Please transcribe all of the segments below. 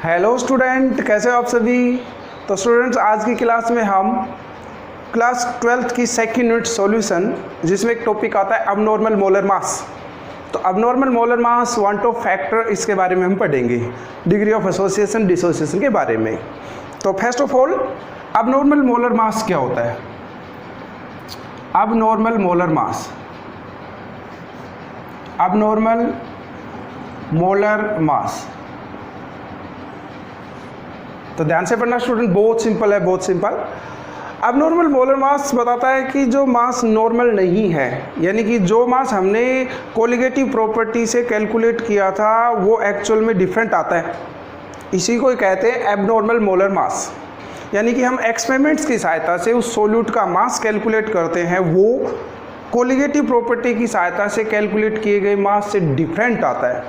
Hello student, कैसे हो आप सभी। तो स्टूडेंट्स, आज की क्लास में हम क्लास 12th की सेकंड यूनिट सॉल्यूशन, जिसमें एक टॉपिक आता है अबनॉर्मल मोलर मास। तो abnormal molar mass van't Hoff factor, इसके बारे में हम पढ़ेंगे, डिग्री ऑफ एसोसिएशन डिसोसिएशन के बारे में। तो first of all, abnormal molar mass क्या होता है। Abnormal molar mass, abnormal molar mass, तो ध्यान से पढ़ना स्टूडेंट, बहुत सिंपल है, बहुत सिंपल। अबनॉर्मल मोलर मास बताता है कि जो मास नॉर्मल नहीं है, यानी कि जो मास हमने कोलिगेटिव प्रॉपर्टी से कैलकुलेट किया था वो एक्चुअल में डिफरेंट आता है। इसी को कहते हैं एबनॉर्मल मोलर मास। यानी कि हम एक्सपेरिमेंट्स की सहायता से उस सोल्यूट का मास कैलकुलेट करते हैं, वो कोलिगेटिव प्रॉपर्टी की सहायता से कैलकुलेट किए गए मास से डिफरेंट आता है।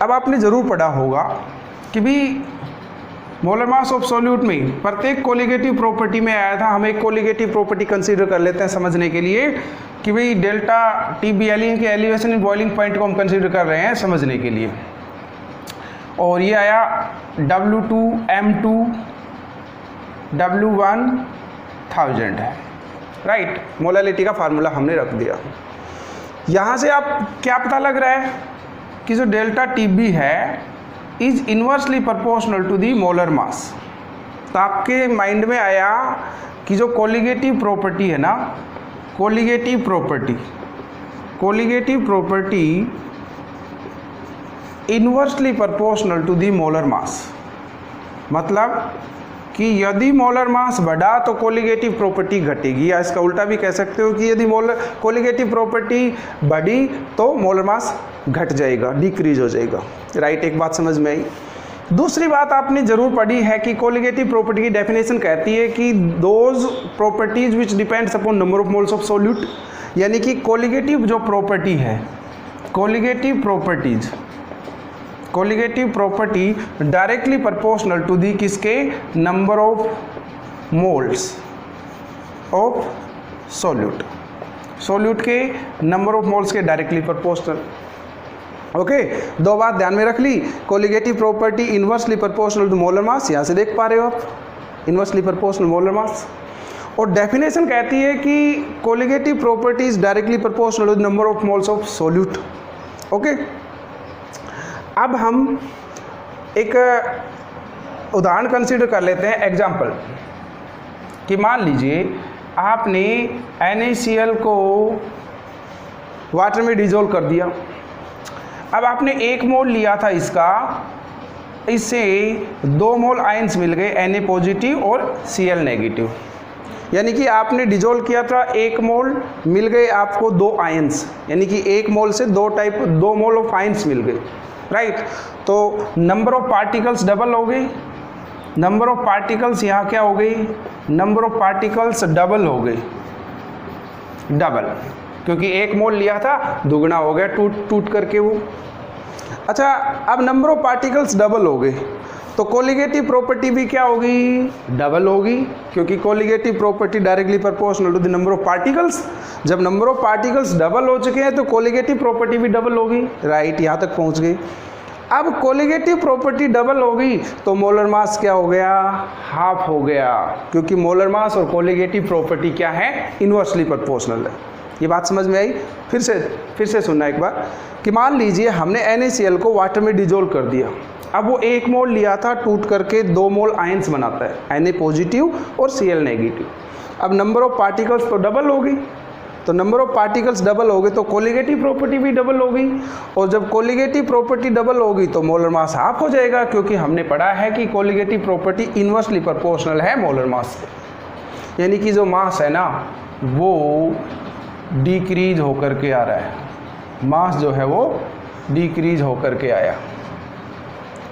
अब आपने ज़रूर पढ़ा होगा कि भी मोलर मास ऑफ सॉल्यूट में प्रत्येक कोलिगेटिव प्रॉपर्टी में आया था। हम एक कोलिगेटिव प्रॉपर्टी कंसीडर कर लेते हैं समझने के लिए कि भाई डेल्टा टी बी एलियन के एलिवेशन इन बॉइलिंग पॉइंट को हम कंसीडर कर रहे हैं समझने के लिए। और ये आया W2 M2 W1 1000 है, राइट। मोलालिटी का फार्मूला हमने रख दिया। यहाँ से आप क्या पता लग रहा है कि जो डेल्टा टी बी है is inversely proportional to the molar mass. तो आपके माइंड में आया कि जो कोलिगेटिव प्रॉपर्टी है ना, colligative property inversely proportional to the molar mass. मतलब कि यदि मोलर मास बढ़ा तो कोलिगेटिव प्रॉपर्टी घटेगी, या इसका उल्टा भी कह सकते हो कि यदि कोलिगेटिव प्रॉपर्टी बढ़ी तो मोलर मास घट जाएगा, डिक्रीज हो जाएगा, राइट। एक बात समझ में आई। दूसरी बात आपने जरूर पढ़ी है कि कोलिगेटिव प्रॉपर्टी की डेफिनेशन कहती है कि those properties which depends upon number of moles of solute. यानी कि कोलिगेटिव जो प्रॉपर्टी है, colligative property directly proportional to the किसके, number of moles of solute के नंबर ऑफ मोल्स के डायरेक्टली प्रोपोर्शनल। ओके, दो बात ध्यान में रख ली। Colligative property inversely proportional to molar mass, यहाँ से देख पा रहे हो आप, इन्वर्सली प्रोपोर्शनल मोलर मास। और डेफिनेशन कहती है कि colligative property is directly proportional to number of moles of solute. Okay, अब हम एक उदाहरण कंसीडर कर लेते हैं, एग्जाम्पल, कि मान लीजिए आपने NaCl को वाटर में डिजोल्व कर दिया। अब आपने 1 मोल लिया था इसका, इससे 2 मोल आयंस मिल गए, Na पॉजिटिव और Cl नेगेटिव। यानी कि आपने डिजोल्व किया था 1 मोल, मिल गए आपको 2 आयंस, यानी कि 1 मोल से 2 मोल ऑफ आयंस मिल गए, राइट। तो नंबर ऑफ पार्टिकल्स डबल हो गई, नंबर ऑफ पार्टिकल्स यहाँ क्या हो गई, नंबर ऑफ पार्टिकल्स डबल हो गई, डबल, क्योंकि 1 मोल लिया था दुगना हो गया टूट करके वो। अच्छा, अब नंबर ऑफ पार्टिकल्स डबल हो गए तो कोलिगेटिव प्रॉपर्टी भी क्या होगी, डबल होगी, क्योंकि colligative property directly proportional to the number of particles. जब नंबर ऑफ पार्टिकल्स डबल हो चुके हैं तो कोलिगेटिव प्रॉपर्टी भी डबल होगी, राइट। यहाँ तक पहुँच गई। अब कोलिगेटिव प्रॉपर्टी डबल हो गई तो मोलर मास क्या हो गया, हाफ हो गया, क्योंकि मोलर मास और कोलिगेटिव प्रॉपर्टी क्या है, इन्वर्सली प्रोपोर्शनल है। ये बात समझ में आई। फिर से सुनना एक बार, कि मान लीजिए हमने NaCl को वाटर में डिजोल्व कर दिया। अब वो 1 मोल लिया था, टूट करके 2 मोल आयंस बनाता है, Na पॉजिटिव और Cl नेगेटिव। अब नंबर ऑफ पार्टिकल्स तो डबल हो गई, तो नंबर ऑफ पार्टिकल्स डबल हो गए तो कोलिगेटिव प्रॉपर्टी भी डबल हो गई। और जब कोलिगेटिव प्रॉपर्टी डबल होगी तो मोलर मास हाफ हो जाएगा, क्योंकि हमने पढ़ा है कि कोलिगेटिव प्रॉपर्टी इन्वर्सली प्रोपोर्शनल है मोलर मास से। यानी कि जो मास है ना वो डिक्रीज होकर के आ रहा है, मास जो है वो डिक्रीज होकर के आया।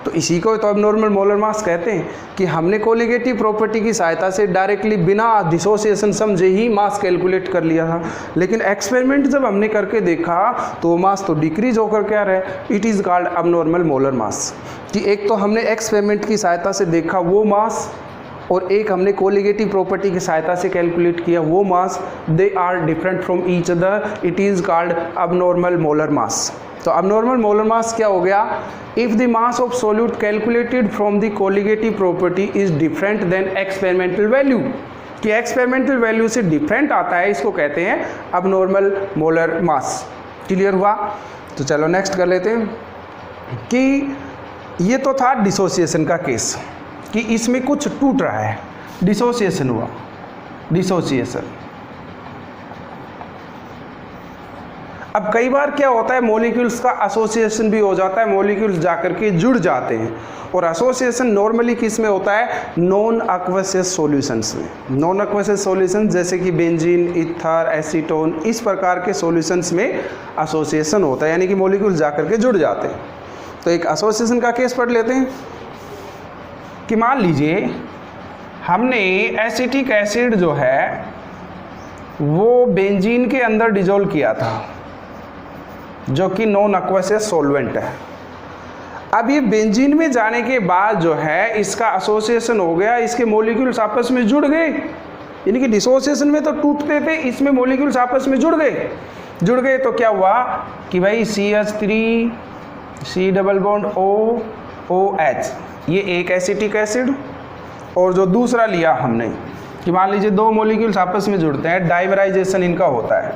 तो इसी को तो अबनॉर्मल मोलर मास कहते हैं कि हमने कोलिगेटिव प्रॉपर्टी की सहायता से डायरेक्टली बिना डिसोसिएशन समझे ही मास कैलकुलेट कर लिया था। लेकिन एक्सपेरिमेंट जब हमने करके देखा तो मास तो डिक्रीज होकर के आ रहा है। It is called abnormal molar mass. कि एक तो हमने एक्सपेरिमेंट की सहायता से देखा वो मास, और एक हमने कोलिगेटिव प्रॉपर्टी की सहायता से कैलकुलेट किया वो mass. They are different from each other, it is called abnormal molar mass. तो अबनॉर्मल मोलर मास क्या हो गया, if the mass of solute calculated from the colligative property is different than experimental value, कि experimental value से different आता है, इसको कहते हैं अबनॉर्मल मोलर मास। क्लियर हुआ? तो चलो नेक्स्ट कर लेते हैं कि ये तो था डिसोसिएशन का केस, कि इसमें कुछ टूट रहा है, डिसोसिएशन हुआ, डिसोसिएशन। अब कई बार क्या होता है, मॉलिक्यूल्स का एसोसिएशन भी हो जाता है, मॉलिक्यूल्स जाकर के जुड़ जाते हैं, और एसोसिएशन नॉर्मली किस में होता है, नॉन एक्वस सॉल्यूशंस में। नॉन एक्वस सॉल्यूशन जैसे कि बेंजीन, ईथर, एसीटोन, इस प्रकार के सॉल्यूशंस में एसोसिएशन होता है, यानी कि मॉलिक्यूल्स जाकर के जुड़ जाते हैं। तो एक एसोसिएशन का केस पढ़ लेते हैं कि मान लीजिए हमने एसिटिक एसिड जो है वो बेंजीन के अंदर डिजोल्व किया था, जो कि नॉन एक्वस सॉल्वेंट है। अब ये बेंजीन में जाने के बाद जो है इसका एसोसिएशन हो गया, इसके मॉलिक्यूल्स आपस में जुड़ गए, यानी कि डिसोसिएशन में तो टूटते थे, इसमें मॉलिक्यूल्स आपस में जुड़ गए। तो क्या हुआ कि भाई CH3 C double bond OH, ये एक एसिटिक एसिड, और जो दूसरा लिया हमने कि मान लीजिए दो मॉलिक्यूल्स आपस में जुड़ते हैं, डाइमराइजेशन इनका होता है,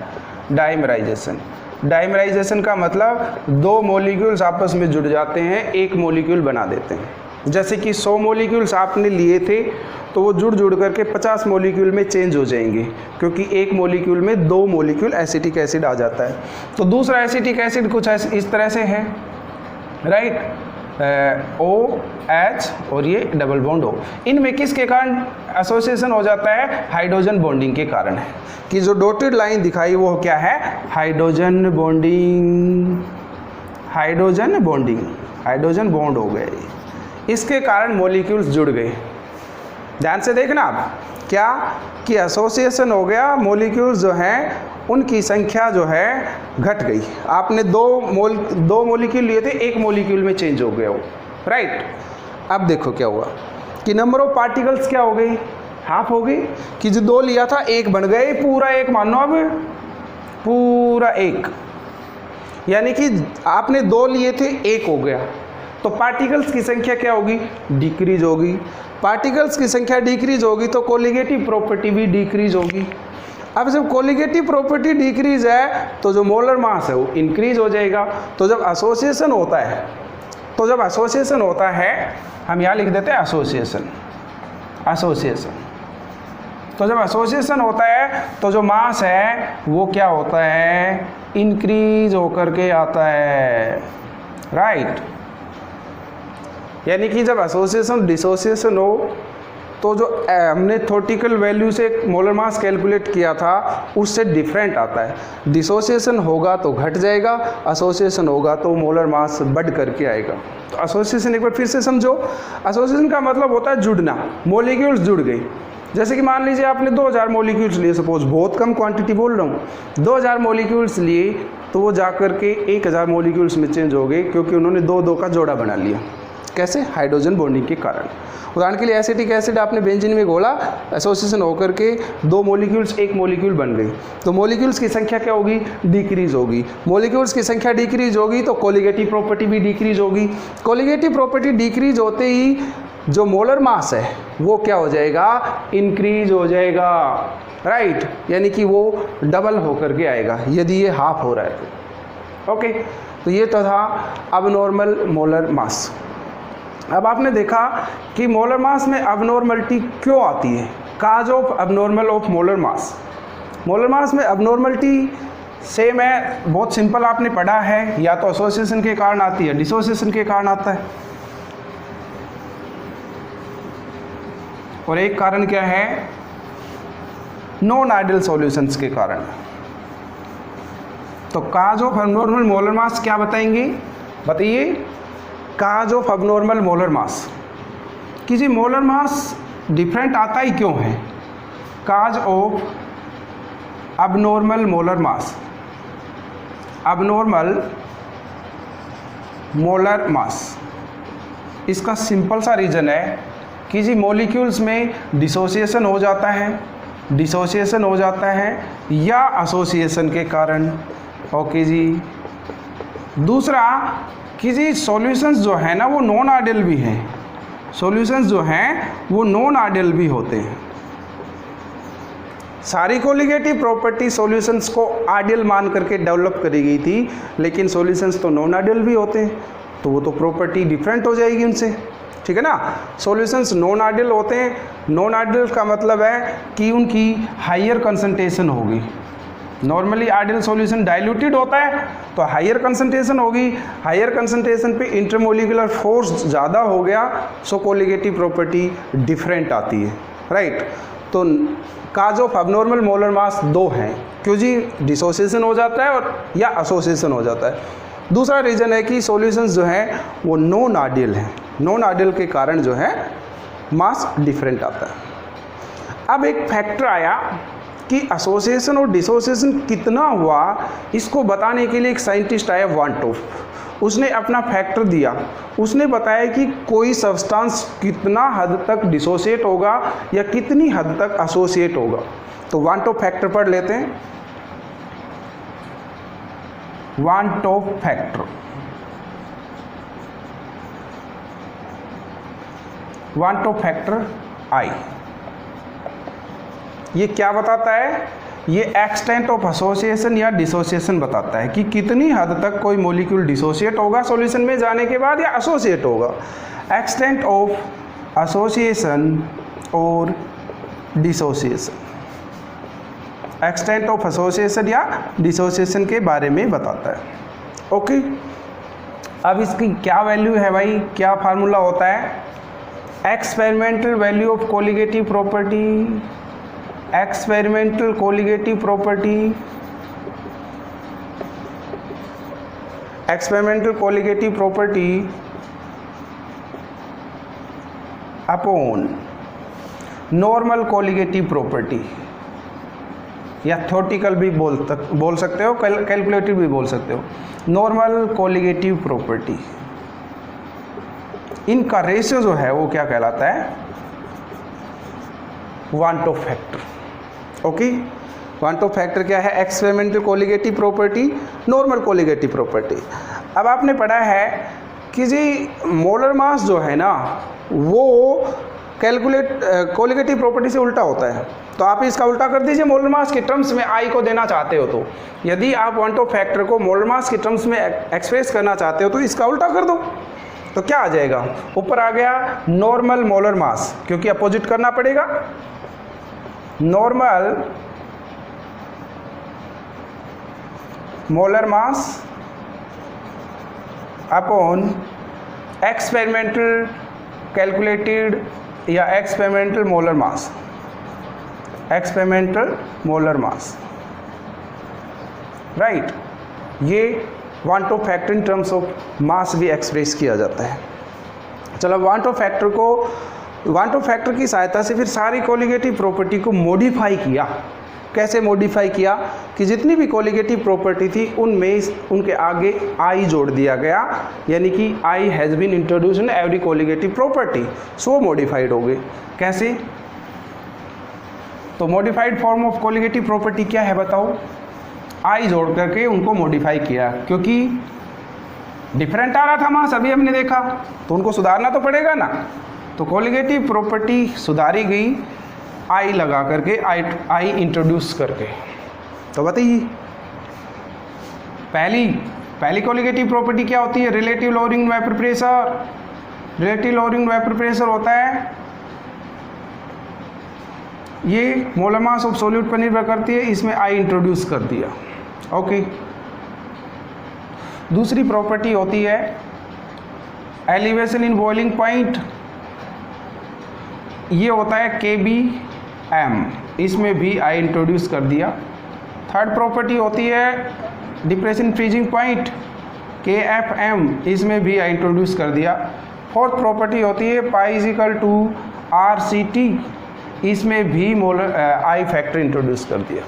डाइमराइजेशन का मतलब दो मॉलिक्यूल्स आपस में जुड़ जाते हैं, एक मॉलिक्यूल बना देते हैं। जैसे कि 100 मॉलिक्यूल्स आपने लिए थे तो वो जुड़ करके 50 मॉलिक्यूल में चेंज हो जाएंगे, क्योंकि एक मॉलिक्यूल में दो मॉलिक्यूल एसिटिक एसिड आ जाता है। तो दूसरा एसिटिक एसिड कुछ इस तरह से है, राइट, OH और ये डबल बॉन्ड O। इनमें किसके कारण एसोसिएशन हो जाता है, हाइड्रोजन बॉन्डिंग के कारण है, कि जो डॉटेड लाइन दिखाई वो क्या है, हाइड्रोजन बॉन्ड हो गए, इसके कारण मॉलिक्यूल्स जुड़ गए। ध्यान से देखना आप, क्या कि एसोसिएशन हो गया, मॉलिक्यूल्स जो हैं उनकी संख्या जो है घट गई। आपने दो मॉलिक्यूल लिए थे, एक मॉलिक्यूल में चेंज हो गया वो, राइट। अब देखो क्या हुआ कि नंबर ऑफ पार्टिकल्स क्या हो गई, हाफ हो गई, कि जो दो लिया था एक बन गए, पूरा एक मानो, अब पूरा एक, यानी कि आपने दो लिए थे एक हो गया, तो पार्टिकल्स की संख्या क्या होगी, डिक्रीज होगी। पार्टिकल्स की संख्या डिक्रीज होगी तो कोलिगेटिव प्रॉपर्टी भी डिक्रीज होगी। अब जब कोलिगेटिव प्रॉपर्टी डिक्रीज है तो जो मोलर मास है वो इंक्रीज हो जाएगा। तो जब एसोसिएशन होता है, हम यहाँ लिख देते हैं एसोसिएशन। तो जब एसोसिएशन होता है तो जो मास है वो क्या होता है, इंक्रीज होकर के आता है, राइट। यानी कि जब एसोसिएशन डिसोसिएशन हो तो जो हमने थ्योरेटिकल वैल्यू से मोलर मास कैलकुलेट किया था उससे डिफरेंट आता है। डिसोसिएशन होगा तो घट जाएगा, एसोसिएशन होगा तो मोलर मास बढ़ करके आएगा। तो एसोसिएशन एक बार फिर से समझो, एसोसिएशन का मतलब होता है जुड़ना, मॉलिक्यूल्स जुड़ गए। जैसे कि मान लीजिए आपने 2000 मॉलिक्यूल्स लिए, सपोज बहुत कम क्वांटिटी बोल रहा हूँ, 2000 मॉलिक्यूल्स लिए तो वो जा कर के 1000 मॉलिक्यूल्स में चेंज हो गए, क्योंकि उन्होंने दो का जोड़ा बना लिया। कैसे? हाइड्रोजन बॉन्डिंग के कारण। उदाहरण के लिए एसिटिक एसिड आपने बेंजीन में घोला, एसोसिएशन होकर के दो मॉलिक्यूल्स एक मॉलिक्यूल बन गई, तो मॉलिक्यूल्स की संख्या क्या होगी, डिक्रीज होगी। मॉलिक्यूल्स की संख्या डिक्रीज होगी तो कोलिगेटिव प्रॉपर्टी भी डिक्रीज होगी। कोलिगेटिव प्रॉपर्टी डिक्रीज होते ही जो मोलर मास है वो क्या हो जाएगा, इंक्रीज हो जाएगा, राइट। यानी कि वो डबल होकर के आएगा यदि ये हाफ हो रहा है तो। ओके, तो ये तो था अबनॉर्मल मोलर मास। अब आपने देखा कि मोलर मास में अबनॉर्मलिटी क्यों आती है, cause of abnormal of molar mass. Molar mass में अबनॉर्मलिटी सेम है, बहुत सिंपल आपने पढ़ा है, या तो एसोसिएशन के कारण आती है, डिसोसिएशन के कारण आता है, और एक कारण क्या है, नॉन आइडियल सॉल्यूशंस के कारण। तो cause of abnormal molar mass क्या बताएंगे, बताइए। Cause of abnormal molar mass, कि जी मोलर मास डिफरेंट आता ही क्यों है। Cause of abnormal molar mass, abnormal molar mass, इसका सिंपल सा रीज़न है कि जी मॉलिक्यूल्स में डिसोसिएशन हो जाता है, या एसोसिएशन के कारण। ओके जी, दूसरा किसी सॉल्यूशंस जो है ना वो नॉन आइडियल भी हैं, सॉल्यूशंस जो हैं वो नॉन आइडियल भी होते हैं। सारी कोलिगेटिव प्रॉपर्टी सॉल्यूशंस को आइडियल मान करके डेवलप करी गई थी, लेकिन सॉल्यूशंस तो नॉन आइडियल भी होते हैं, तो वो तो प्रॉपर्टी डिफरेंट हो जाएगी उनसे, ठीक है ना। सॉल्यूशंस नॉन आइडियल होते हैं, नॉन आइडियल का मतलब है कि उनकी हायर कंसंट्रेशन होगी। नॉर्मली आइडियल सॉल्यूशन डाइल्यूटेड होता है तो हायर कंसंट्रेशन होगी, हायर कंसंट्रेशन पे इंटरमोलिकुलर फोर्स ज़्यादा हो गया, सो कोलिगेटिव प्रॉपर्टी डिफरेंट आती है, राइट। तो काज ऑफ अबनॉर्मल मोलर मास दो हैं, क्यों जी, डिसोसिएशन हो जाता है और या एसोसिएशन हो जाता है। दूसरा रीज़न है कि सॉल्यूशंस जो हैं वो नॉन आइडियल हैं, नॉन आइडियल के कारण जो है मास डिफरेंट आता है। अब एक फैक्टर आया कि एसोसिएशन और डिसोसिएशन कितना हुआ, इसको बताने के लिए एक साइंटिस्ट आया वांटोफ, उसने अपना फैक्टर दिया, उसने बताया कि कोई सब्सटेंस कितना हद तक डिसोसिएट होगा या कितनी हद तक एसोसिएट होगा। तो वांटोफ फैक्टर पढ़ लेते हैं। वांटोफ फैक्टर, वांटोफ फैक्टर आई, ये क्या बताता है, ये एक्सटेंट ऑफ एसोसिएशन या डिसोसिएशन बताता है कि कितनी हद तक कोई मॉलिक्यूल डिसोसिएट होगा सॉल्यूशन में जाने के बाद या एसोसिएट होगा। एक्सटेंट ऑफ एसोसिएशन और डिसोसिएशन, एक्सटेंट ऑफ एसोसिएशन या डिसोसिएशन के बारे में बताता है। ओके, अब इसकी क्या वैल्यू है भाई, क्या फार्मूला होता है, experimental value of colligative property, experimental colligative property, experimental colligative property upon normal colligative property, या थ्योरेटिकल भी बोल सकते हो, कैलकुलेटिव भी बोल सकते हो। नॉर्मल कोलिगेटिव प्रॉपर्टी, इनका रेशियो जो है वो क्या कहलाता है, वांटोफ फैक्टर। ओके, वांटोफ फैक्टर क्या है, experimental colligative property, normal colligative property. अब आपने पढ़ा है कि जी मोलर मास जो है ना वो कोलिगेटिव प्रॉपर्टी से उल्टा होता है, तो आप इसका उल्टा कर दीजिए, मोलर मास के टर्म्स में आई को देना चाहते हो तो, यदि आप वांटोफ फैक्टर को मोलर मास के टर्म्स में एक्सप्रेस करना चाहते हो तो इसका उल्टा कर दो, तो क्या आ जाएगा, ऊपर आ गया नॉर्मल मोलर मास, क्योंकि अपोजिट करना पड़ेगा, normal molar mass upon experimental calculated या experimental molar mass, experimental molar mass, right. ये van't Hoff factor in terms of mass भी एक्सप्रेस किया जाता है। चलो, वांटोफ फैक्टर को, वांटोफ फैक्टर की सहायता से फिर सारी कोलिगेटिव प्रॉपर्टी को मॉडिफाई किया। कैसे मॉडिफाई किया कि जितनी भी कोलिगेटिव प्रॉपर्टी थी उनमें उनके आगे आई जोड़ दिया गया, यानी कि i has been introduce in every colligative property, so modified हो गए। कैसे, तो modified form of colligative property क्या है बताओ, आई जोड़ करके उनको मॉडिफाई किया, क्योंकि डिफरेंट आ रहा था मास, अभी हमने देखा, तो उनको सुधारना तो पड़ेगा ना, तो कोलिगेटिव प्रॉपर्टी सुधारी गई आई लगा करके, आई इंट्रोड्यूस करके। तो बताइए पहली कोलिगेटिव प्रॉपर्टी क्या होती है, relative lowering vapour pressure. Relative lowering vapour pressure होता है, ये मोलर मास ऑफ सॉल्यूट पर निर्भर करती है, इसमें आई इंट्रोड्यूस कर दिया। ओके, दूसरी प्रॉपर्टी होती है एलिवेशन इन बॉइलिंग पॉइंट, ये होता है KBM, इसमें भी आई इंट्रोड्यूस कर दिया। थर्ड प्रॉपर्टी होती है डिप्रेशन फ्रीजिंग पॉइंट, KFM, इसमें भी आई इंट्रोड्यूस कर दिया। फोर्थ प्रॉपर्टी होती है पाई इक्वल टू RCT, इसमें भी मोलर आई फैक्टर इंट्रोड्यूस कर दिया।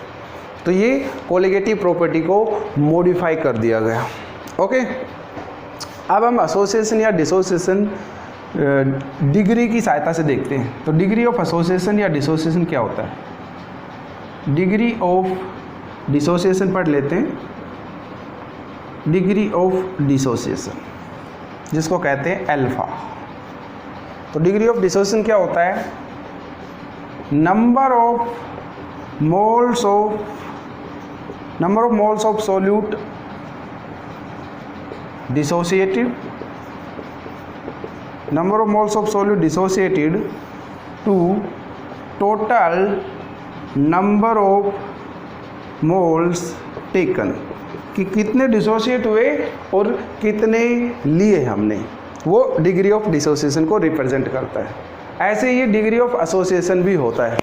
तो ये कोलिगेटिव प्रॉपर्टी को मॉडिफाई कर दिया गया। ओके, अब हम एसोसिएशन या डिसोसिएशन डिग्री की सहायता से देखते हैं। तो डिग्री ऑफ एसोसिएशन या डिसोसिएशन क्या होता है, डिग्री ऑफ डिसोसिएशन पढ़ लेते हैं। डिग्री ऑफ डिसोसिएशन, जिसको कहते हैं अल्फा। तो डिग्री ऑफ डिसोसिएशन क्या होता है? Number of moles of solute dissociated, number of moles of solute dissociated to total number of moles taken, कि कितने डिसोशिएट हुए और कितने लिए हमने, वो डिग्री ऑफ डिसोसिएशन को रिप्रेजेंट करता है। ऐसे ये डिग्री ऑफ एसोसिएशन भी होता है।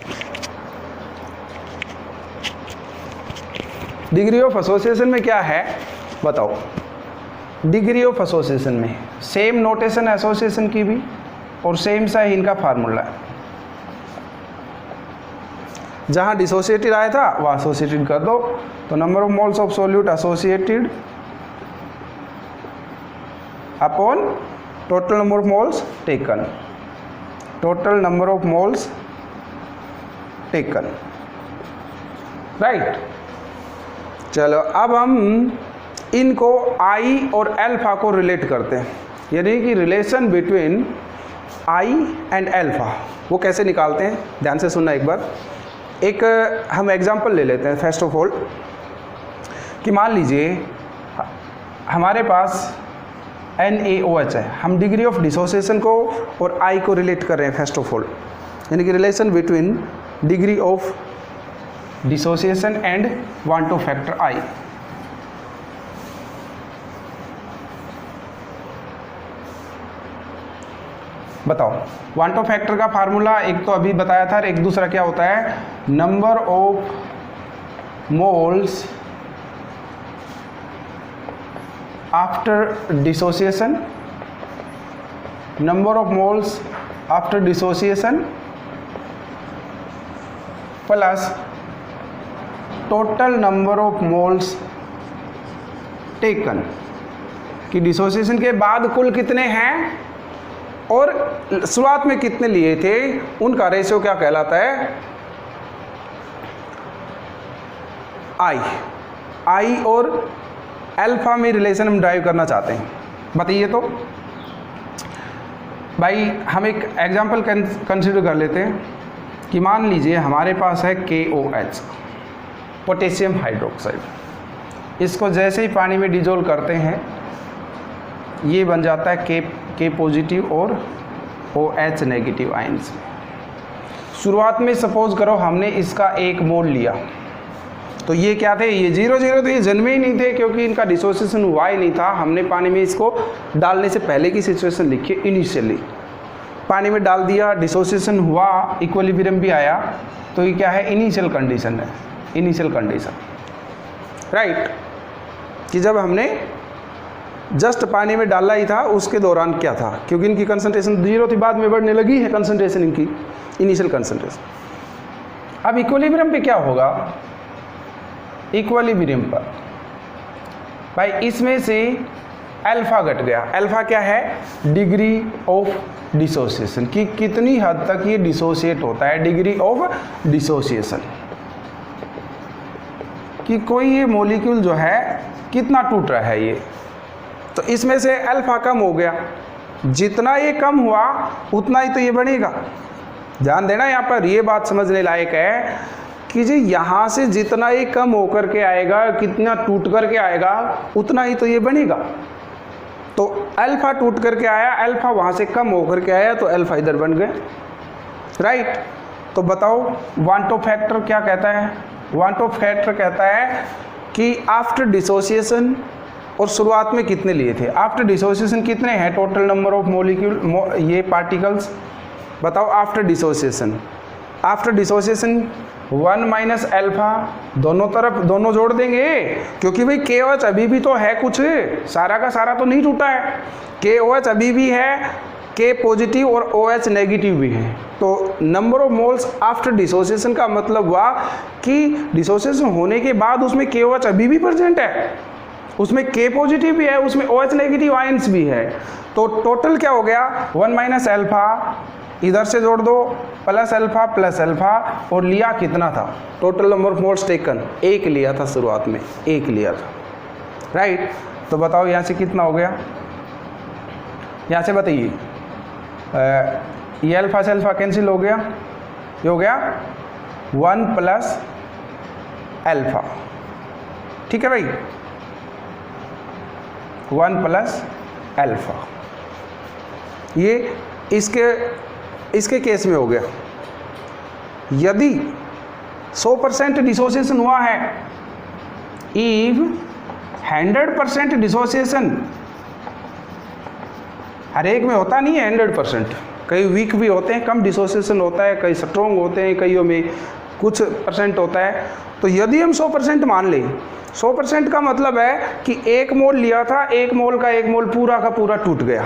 डिग्री ऑफ एसोसिएशन में क्या है बताओ? डिग्री ऑफ एसोसिएशन में सेम नोटेशन एसोसिएशन की भी और सेम सा ही इनका फार्मूला है। जहाँ डिसोसिएटेड आया था वहाँ एसोसिएटेड कर दो। तो number of moles of solute associated upon total number of moles taken, total number of moles taken, right. चलो अब हम इनको आई और अल्फा को रिलेट करते हैं, यानी कि relation between I and alpha वो कैसे निकालते हैं, ध्यान से सुनना एक बार। एक हम एग्जांपल ले लेते हैं फर्स्ट ऑफ ऑल, कि मान लीजिए हमारे पास NaOH है, हम डिग्री ऑफ डिसोसिएशन को और आई को रिलेट कर रहे हैं फर्स्ट ऑफ ऑल, यानी कि relation between degree of dissociation and one two factor I. बताओ, वन टू फैक्टर का फार्मूला एक तो अभी बताया था, और एक दूसरा क्या होता है? Number of moles after dissociation, number of moles after dissociation plus total number of moles taken, कि डिसोसिएशन के बाद कुल कितने हैं और शुरुआत में कितने लिए थे, उनका रेशियो क्या कहलाता है? आई और अल्फा में रिलेशन हम ड्राइव करना चाहते हैं। बताइए तो भाई, हम एक एग्जांपल कंसीडर कर लेते हैं कि मान लीजिए हमारे पास है KOH, पोटेशियम हाइड्रोक्साइड। इसको जैसे ही पानी में डिजोल्व करते हैं ये बन जाता है K पॉजिटिव और OH नेगेटिव आयंस। शुरुआत में सपोज करो हमने इसका 1 मोल लिया, तो ये क्या थे? ये 0 तो ये जन्मे ही नहीं थे, क्योंकि इनका डिसोसिएशन हुआ ही नहीं था। हमने पानी में इसको डालने से पहले की सिचुएशन लिखी है। इनिशियली पानी में डाल दिया, डिसोसिएशन हुआ, इक्विलिब्रियम भी आया, तो ये क्या है? इनिशियल कंडीशन है, इनिशियल कंडीशन, राइट। कि जब हमने जस्ट पानी में डाला ही था उसके दौरान क्या था, क्योंकि इनकी कंसंट्रेशन 0 थी, बाद में बढ़ने लगी है कंसंट्रेशन इनकी, इनिशियल कंसंट्रेशन। अब इक्विलिब्रियम पे क्या होगा? इक्विलिब्रियम पर भाई इसमें से अल्फा घट गया। अल्फा क्या है? डिग्री ऑफ डिसोसिएशन, कि कितनी हद तक ये डिसोसिएट होता है, डिग्री ऑफ डिसोसिएशन, कि कोई ये मॉलिक्यूल जो है कितना टूट रहा है ये। तो इसमें से अल्फा कम हो गया, जितना ये कम हुआ उतना ही तो ये बढ़ेगा। ध्यान देना यहाँ पर, ये बात समझने लायक है कि जी यहाँ से जितना ये कम होकर के आएगा, कितना टूट करके आएगा, उतना ही तो ये बनेगा। तो अल्फा टूट करके आया, अल्फा वहाँ से कम होकर के आया, तो अल्फा इधर बन गए, राइट। तो बताओ वन टू फैक्टर क्या कहता है? वन टू फैक्टर कहता है कि आफ्टर डिसोसिएशन, और शुरुआत में कितने लिए थे? आफ्टर डिसोसिएशन कितने हैं टोटल नंबर ऑफ मॉलिक्यूल, ये पार्टिकल्स बताओ। आफ्टर डिसोसिएशन 1 माइनस अल्फा, दोनों तरफ दोनों जोड़ देंगे, क्योंकि भाई KOH अभी भी तो है, कुछ सारा का सारा तो नहीं टूटा है। KOH अभी भी है, K पॉजिटिव और OH नेगेटिव भी है। तो number of moles after dissociation का मतलब हुआ कि डिसोसिएशन होने के बाद उसमें KOH अभी भी प्रेजेंट है, उसमें K पॉजिटिव भी है, उसमें OH नेगेटिव आयंस भी है। तो टोटल क्या हो गया? 1 माइनस अल्फा, इधर से जोड़ दो, प्लस अल्फा प्लस अल्फा, और लिया कितना था? Total number of moles taken 1 लिया था शुरुआत में, 1 लिया था, राइट। तो बताओ यहाँ से कितना हो गया, यहाँ से बताइए, ये अल्फा से अल्फा कैंसिल हो गया, ये हो गया 1 प्लस अल्फा, ठीक है भाई, 1 प्लस अल्फा। ये इसके केस में हो गया। यदि 100% डिसोसिएशन हुआ है, इफ 100% डिसोसिएशन, हर एक में होता नहीं है 100%, कई वीक भी होते हैं, कम डिसोसिएशन होता है, कई स्ट्रॉन्ग होते हैं, कईयों में कुछ परसेंट होता है। तो यदि हम 100% मान लें, 100% का मतलब है कि 1 मोल लिया था, 1 मोल का 1 मोल पूरा का पूरा टूट गया,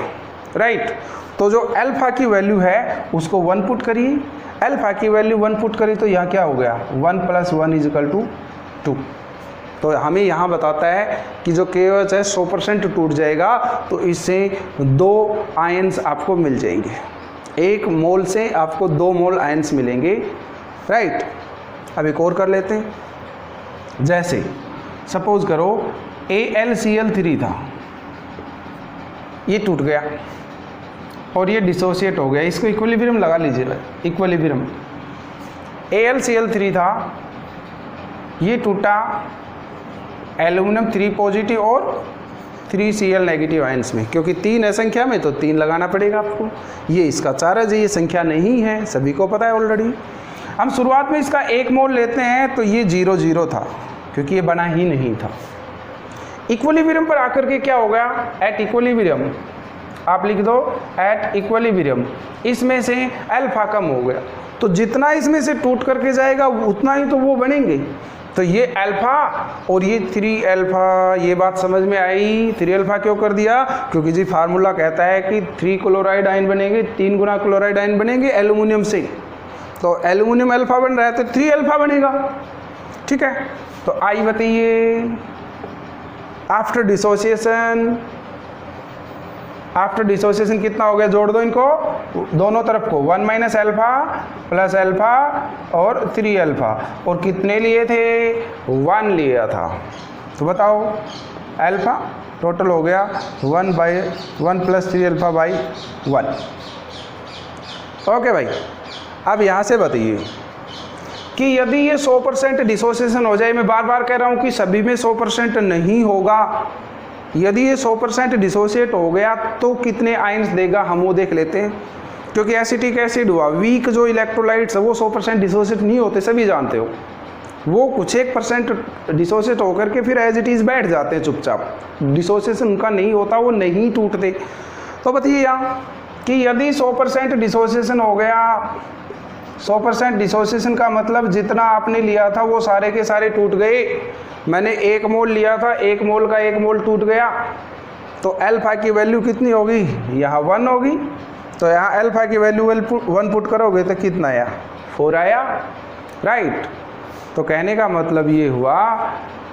राइट। तो जो अल्फा की वैल्यू है उसको 1 पुट करिए, अल्फा की वैल्यू 1 पुट करिए, तो यहाँ क्या हो गया, 1 + 1 = 2। तो हमें यहाँ बताता है कि जो KOH है 100% टूट जाएगा, तो इससे 2 आयंस आपको मिल जाएंगे, 1 मोल से आपको 2 मोल आयंस मिलेंगे, राइट। अब एक और कर लेते हैं, जैसे सपोज करो AlCl3 था, ये टूट गया और ये डिसोसिएट हो गया, इसको इक्विलिब्रियम लगा लीजिए, इक्विलिब्रियम। AlCl3 था, ये टूटा, एल्यूमिनियम 3 पॉजिटिव और 3 Cl नेगेटिव आयंस में, क्योंकि 3 है संख्या में तो 3 लगाना पड़ेगा आपको। ये इसका चार्ज है, ये संख्या नहीं है, सभी को पता है ऑलरेडी। हम शुरुआत में इसका 1 मोल लेते हैं तो ये 0 0 था, क्योंकि ये बना ही नहीं था। इक्विलिब्रियम पर आकर के क्या हो गया, एट इक्विलिब्रियम, आप लिख दो एट इक्विलिब्रियम, इसमें से अल्फा कम हो गया, तो जितना इसमें से टूट करके जाएगा उतना ही तो वो बनेंगे। तो ये अल्फा और ये 3 अल्फा, ये बात समझ में आई। 3 अल्फा क्यों कर दिया, क्योंकि जी फार्मूला कहता है कि 3 क्लोराइड आयन बनेंगे, 3 गुना क्लोराइड आयन बनेंगे एल्यूमिनियम से, तो एल्यूमिनियम अल्फा बन रहा है तो 3 अल्फा बनेगा, ठीक है। तो आई बताइए, आफ्टर डिसोसिएशन कितना हो गया, जोड़ दो इनको दोनों तरफ को, 1 - अल्फा प्लस अल्फा और 3 अल्फा, और कितने लिए थे, 1 लिया था। तो बताओ अल्फा टोटल हो गया 1 + 3 अल्फा / 1। ओके भाई, अब यहाँ से बताइए कि यदि ये 100% डिसोसिएशन हो जाए, मैं बार बार कह रहा हूँ कि सभी में 100% नहीं होगा, यदि ये 100% डिसोसिएट हो गया तो कितने आयंस देगा, हम वो देख लेते हैं। क्योंकि एसिटिक एसिड हुआ, वीक जो इलेक्ट्रोलाइट्स है वो 100% डिसोसिएट नहीं होते, सभी जानते हो, वो कुछ 1% डिसोसिएट होकर के फिर एज इट इज़ बैठ जाते हैं चुपचाप, डिसोसिएशन उनका नहीं होता, वो नहीं टूटते। तो बताइए यहाँ कि यदि 100% डिसोसिएशन हो गया, 100% डिसोसिएशन का मतलब जितना आपने लिया था वो सारे के सारे टूट गए। मैंने 1 मोल लिया था, 1 मोल का 1 मोल टूट गया, तो अल्फा की वैल्यू कितनी होगी, यहाँ 1 होगी। तो यहाँ अल्फा की वैल्यू 1 पुट करोगे तो कितना आया, 4 आया, राइट। तो कहने का मतलब ये हुआ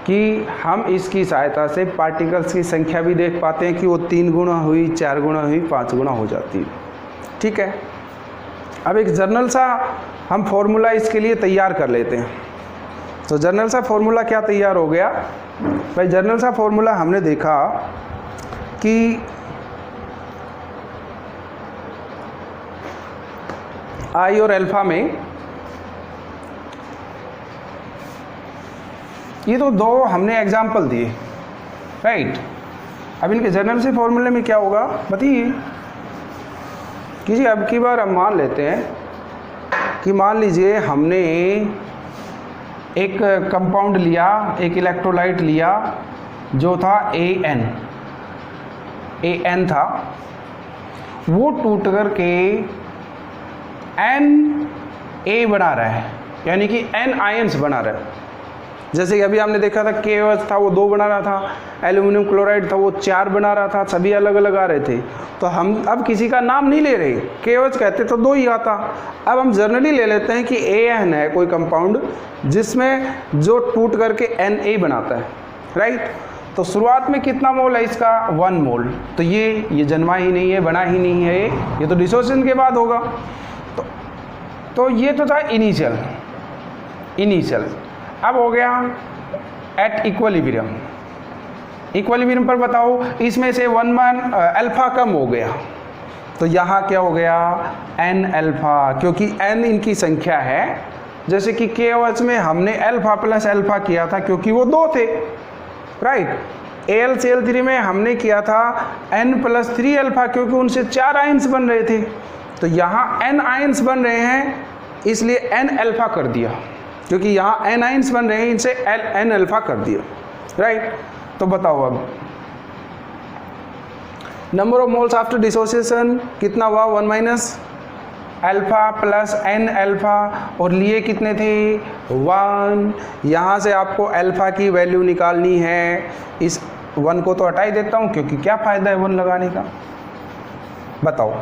कि हम इसकी सहायता से पार्टिकल्स की संख्या भी देख पाते हैं कि वो 3 गुना हुई, 4 गुना हुई, 5 गुना हो जाती है, ठीक है। अब एक जर्नल सा हम फॉर्मूला इसके लिए तैयार कर लेते हैं। तो जर्नल सा फॉर्मूला क्या तैयार हो गया भाई, जर्नल सा फॉर्मूला हमने देखा कि आई और अल्फा में, ये तो 2 हमने एग्जाम्पल दिए, राइट। अब इनके जर्नल से फॉर्मूले में क्या होगा बताइए कि जी, अब की बार हम मान लेते हैं कि मान लीजिए हमने एक कंपाउंड लिया, एक इलेक्ट्रोलाइट लिया जो था AN था, वो टूट करके Na बना रहा है, यानी कि N आयंस बना रहा है। जैसे कि अभी हमने देखा था KOH था वो 2 बना रहा था, एल्यूमिनियम क्लोराइड था वो 4 बना रहा था, सभी अलग अलग आ रहे थे। तो हम अब किसी का नाम नहीं ले रहे, KOH कहते तो 2 ही आता। अब हम जर्नली ले लेते हैं कि AN है कोई कंपाउंड जिसमें जो टूट करके Na बनाता है, राइट। तो शुरुआत में कितना मोल है इसका, 1 मोल। तो ये जन्मा ही नहीं है, बना ही नहीं है, ये तो डिसोसिएशन के बाद होगा। तो ये तो था इनिशियल। अब हो गया एट इक्विलिब्रियम, इक्विलिब्रियम पर बताओ, इसमें से 1 अल्फा कम हो गया, तो यहाँ क्या हो गया n अल्फा, क्योंकि n इनकी संख्या है। जैसे कि KOH में हमने अल्फा प्लस अल्फा किया था क्योंकि वो 2 थे, राइट। AlCl3 में हमने किया था n प्लस 3 अल्फा क्योंकि उनसे 4 आयंस बन रहे थे। तो यहाँ n आयंस बन रहे हैं इसलिए n अल्फा कर दिया, क्योंकि यहाँ n आयंस बन रहे हैं इनसे n अल्फा कर दिया, राइट। तो बताओ अब number of moles after dissociation कितना हुआ, 1 minus alpha plus n alpha, और लिए कितने थे 1। यहाँ से आपको अल्फा की वैल्यू निकालनी है। इस 1 को तो हटा ही देता हूँ क्योंकि क्या फ़ायदा है 1 लगाने का। बताओ,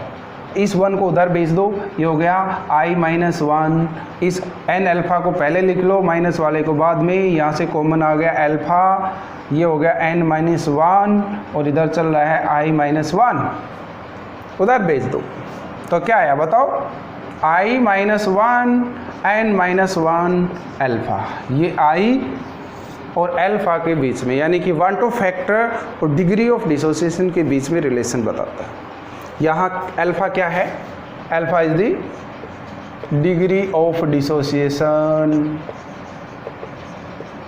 इस 1 को उधर भेज दो, ये हो गया i-1। इस n अल्फा को पहले लिख लो, माइनस वाले को बाद में, यहाँ से कॉमन आ गया अल्फा, ये हो गया n-1 और इधर चल रहा है i-1, उधर भेज दो। तो क्या आया बताओ, i-1 n-1 अल्फा, ये i और अल्फा के बीच में, यानी कि 1 to फैक्टर और डिग्री ऑफ डिसोसिएशन के बीच में रिलेशन बताता है। यहाँ अल्फा क्या है, alpha is the degree of dissociation,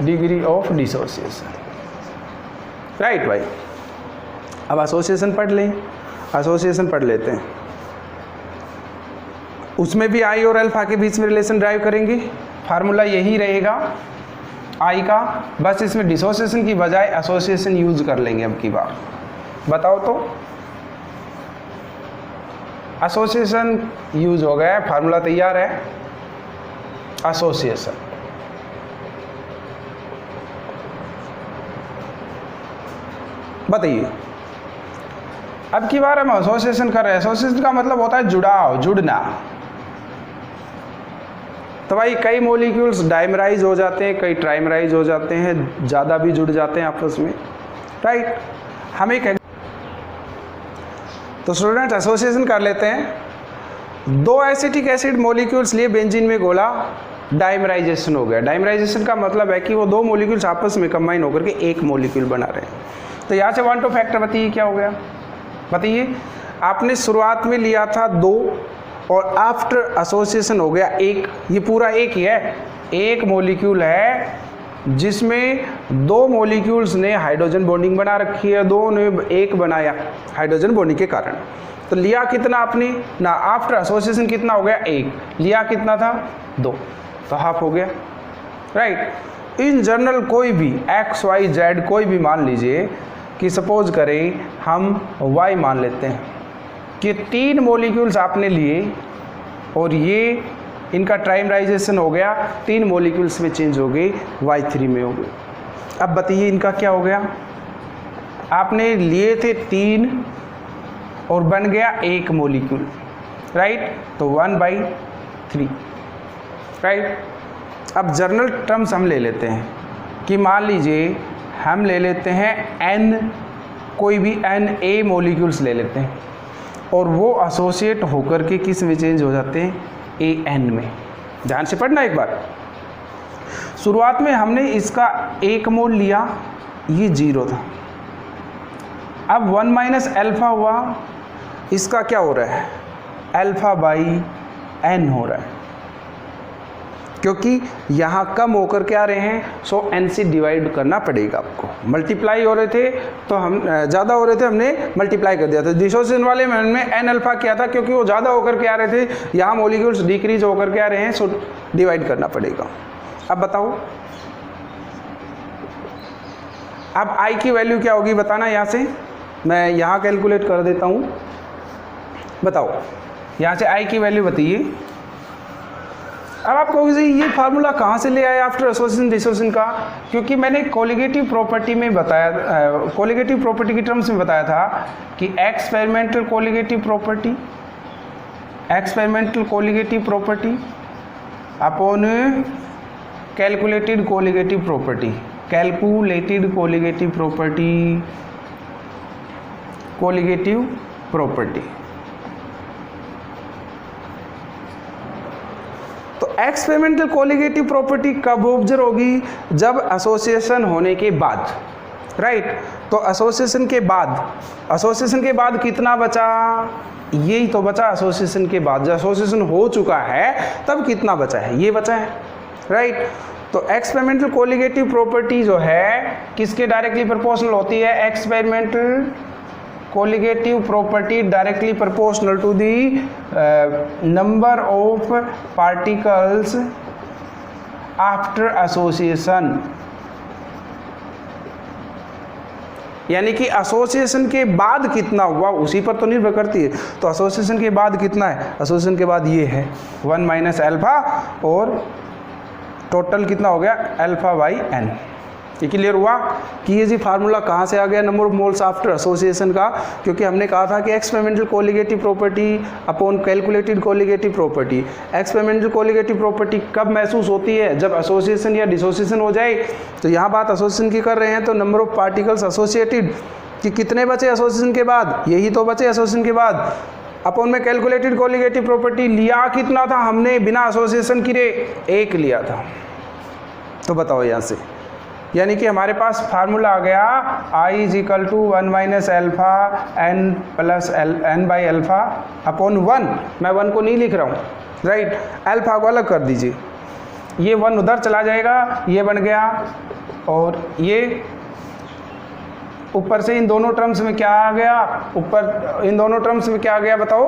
degree of dissociation, right भाई। अब एसोसिएशन पढ़ लें, एसोसिएशन पढ़ लेते हैं। उसमें भी आई और अल्फा के बीच में रिलेशन ड्राइव करेंगे, फार्मूला यही रहेगा आई का, बस इसमें डिसोसिएशन की बजाय एसोसिएशन यूज कर लेंगे अब की बार। बताओ तो, एसोसिएशन यूज हो गया है, फार्मूला तैयार है, एसोसिएशन। बताइए, अब की बार हम एसोसिएशन कर रहे हैं। एसोसिएशन का मतलब होता है जुड़ाव, जुड़ना। तो भाई कई मॉलिक्यूल्स डाइमराइज हो जाते हैं, कई ट्राइमराइज हो जाते हैं, ज़्यादा भी जुड़ जाते हैं आपस में, राइट। हम एक तो स्टूडेंट एसोसिएशन कर लेते हैं। 2 एसिटिक एसिड मॉलिक्यूल्स लिए बेंजीन में घोला, डाइमराइजेशन हो गया। डाइमराइजेशन का मतलब है कि वो 2 मॉलिक्यूल्स आपस में कंबाइन होकर के एक मॉलिक्यूल बना रहे हैं। तो यहाँ से 1 to फैक्टर बताइए क्या हो गया, बताइए। आपने शुरुआत में लिया था 2 और आफ्टर एसोसिएशन हो गया 1, ये पूरा 1 ही है। एक मॉलिक्यूल है जिसमें 2 मॉलिक्यूल्स ने हाइड्रोजन बॉन्डिंग बना रखी है, 2 ने 1 बनाया हाइड्रोजन बॉन्डिंग के कारण। तो लिया कितना आपने ना, आफ्टर एसोसिएशन कितना हो गया 1, लिया कितना था 2, तो हाफ हो गया, राइट। इन जनरल कोई भी x y z कोई भी मान लीजिए कि सपोज करें हम y मान लेते हैं कि 3 मॉलिक्यूल्स आपने लिए और ये इनका ट्राइमराइजेशन हो गया, 3 मॉलिक्यूल्स में चेंज हो गए, y3 में हो गए। अब बताइए इनका क्या हो गया, आपने लिए थे 3 और बन गया 1 मॉलिक्यूल, राइट। तो 1/3, राइट। अब जर्नल टर्म्स हम ले लेते हैं कि मान लीजिए हम ले लेते हैं n, कोई भी Na मॉलिक्यूल्स ले लेते हैं और वो एसोसिएट होकर के किस में चेंज हो जाते हैं, An में। ध्यान से पढ़ना एक बार। शुरुआत में हमने इसका 1 मोल लिया, ये 0 था। अब 1 माइनस अल्फा हुआ, इसका क्या हो रहा है, अल्फा/n हो रहा है, क्योंकि यहाँ कम होकर के आ रहे हैं, सो n से डिवाइड करना पड़ेगा आपको। मल्टीप्लाई हो रहे थे तो हम ज़्यादा हो रहे थे, हमने मल्टीप्लाई कर दिया था। डिसोसिएशन वाले में हमने n अल्फा किया था क्योंकि वो ज़्यादा होकर के आ रहे थे, यहाँ मॉलिक्यूल्स डिक्रीज होकर के आ रहे हैं, सो डिवाइड करना पड़ेगा। अब बताओ, अब i की वैल्यू क्या होगी बताना, यहाँ से मैं यहाँ कैलकुलेट कर देता हूँ। बताओ यहाँ से i की वैल्यू बताइए। अब आप कहोगे ये फार्मूला कहाँ से ले आए आफ्टर एसोसिएशन डिसोसिएशन का, क्योंकि मैंने कोलिगेटिव प्रॉपर्टी में बताया, कोलिगेटिव प्रॉपर्टी की टर्म्स में बताया था कि experimental colligative property upon calculated colligative property. तो एक्सपेरिमेंटल कोलिगेटिव प्रॉपर्टी कब ऑब्जर्व होगी, जब एसोसिएशन होने के बाद, राइट। तो एसोसिएशन के बाद कितना बचा, यही तो बचा एसोसिएशन के बाद। जब एसोसिएशन हो चुका है तब कितना बचा है, ये बचा है, राइट। तो एक्सपेरिमेंटल कोलिगेटिव प्रॉपर्टी जो है किसके डायरेक्टली प्रोपोर्शनल होती है, experimental colligative property directly proportional to the number of particles after association. यानी कि एसोसिएशन के बाद कितना हुआ उसी पर तो निर्भर करती है। तो एसोसिएशन के बाद कितना है, एसोसिएशन के बाद ये है 1 माइनस अल्फा, और टोटल कितना हो गया अल्फा बाई एन। ये क्लियर हुआ कि ये जी फार्मूला कहाँ से आ गया number of moles after association का, क्योंकि हमने कहा था कि experimental colligative property upon calculated colligative property. Experimental colligative property कब महसूस होती है, जब एसोसिएशन या डिसोसिएशन हो जाए। तो यहाँ बात एसोसिएशन की कर रहे हैं, तो नंबर ऑफ पार्टिकल्स एसोसिएटेड कि कितने बचे एसोसिएशन के बाद, यही तो बचे एसोसिएशन के बाद। अपॉन में कैलकुलेटेड कोलिगेटिव प्रॉपर्टी लिया कितना था हमने बिना एसोसिएशन किए, 1 लिया था। तो बताओ यहाँ से, यानी कि हमारे पास फार्मूला आ गया I is equal to 1 minus alpha n plus n by alpha upon 1। मैं 1 को नहीं लिख रहा हूँ, राइट, अल्फा को अलग कर दीजिए, ये 1 उधर चला जाएगा, ये बन गया, और ये ऊपर से इन दोनों टर्म्स में क्या आ गया, ऊपर इन दोनों टर्म्स में क्या आ गया बताओ,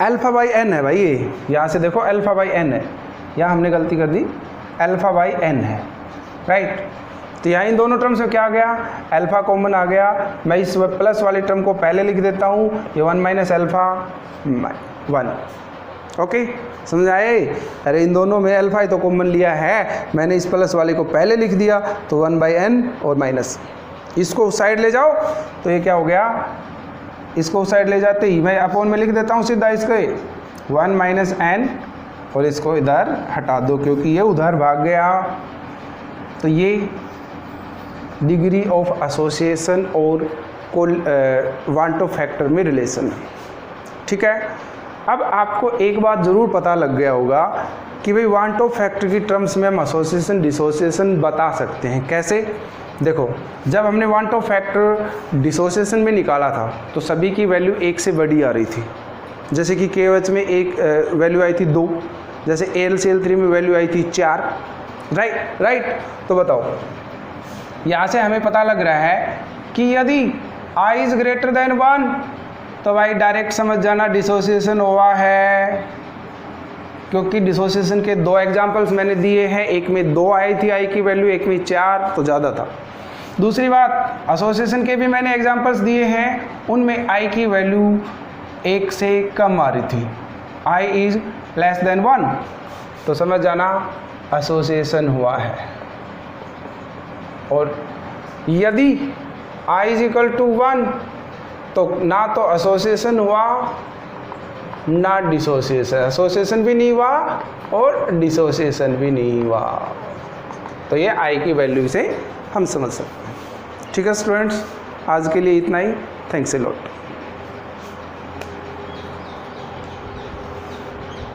अल्फा बाई n है भाई। ये यहाँ से देखो अल्फा बाई n है, यहाँ हमने गलती कर दी, अल्फा बाई n है, राइट। तो यहाँ इन दोनों टर्म्स में क्या आ गया, अल्फा कॉमन आ गया। मैं इस प्लस वाले टर्म को पहले लिख देता हूँ, ये 1 माइनस अल्फा 1, ओके, समझ आए। अरे इन दोनों में अल्फा ही तो कॉमन लिया है, मैंने इस प्लस वाले को पहले लिख दिया, तो 1 बाई n और माइनस, इसको उस साइड ले जाओ तो ये क्या हो गया, इसको उस साइड ले जाते ही मैं अपॉन में लिख देता हूँ सीधा इसके 1 माइनस n, और इसको इधर हटा दो क्योंकि ये उधर भाग गया। तो ये डिग्री ऑफ एसोसिएशन और वांट ऑफ फैक्टर में रिलेशन है, ठीक है। अब आपको एक बात ज़रूर पता लग गया होगा कि भाई वांट ऑफ फैक्टर की टर्म्स में हम एसोसिएशन डिसोसिएशन बता सकते हैं। कैसे, देखो जब हमने वांट ऑफ फैक्टर डिसोसिएशन में निकाला था तो सभी की वैल्यू 1 से बड़ी आ रही थी। जैसे कि KOH में एक वैल्यू आई थी 2, जैसे AlCl3 में वैल्यू आई थी 4, राइट। तो बताओ यहाँ से हमें पता लग रहा है कि यदि I इज़ ग्रेटर देन 1 तो भाई डायरेक्ट समझ जाना डिसोसिएशन हुआ है, क्योंकि डिसोसिएशन के 2 एग्जाम्पल्स मैंने दिए हैं, एक में 2 आई थी I की वैल्यू, एक में 4, तो ज़्यादा था। दूसरी बात, एसोसिएशन के भी मैंने एग्जाम्पल्स दिए हैं, उनमें I की वैल्यू 1 से कम आ रही थी, I इज़ लेस देन 1, तो समझ जाना एसोसिएशन हुआ है। और यदि I इज इक्वल टू 1 तो ना तो एसोसिएशन हुआ ना डिसोसिएशन, एसोसिएशन भी नहीं हुआ और डिसोसिएशन भी नहीं हुआ। तो ये I की वैल्यू से हम समझ सकते हैं, ठीक है स्टूडेंट्स। आज के लिए इतना ही, थैंक्स अ लॉट।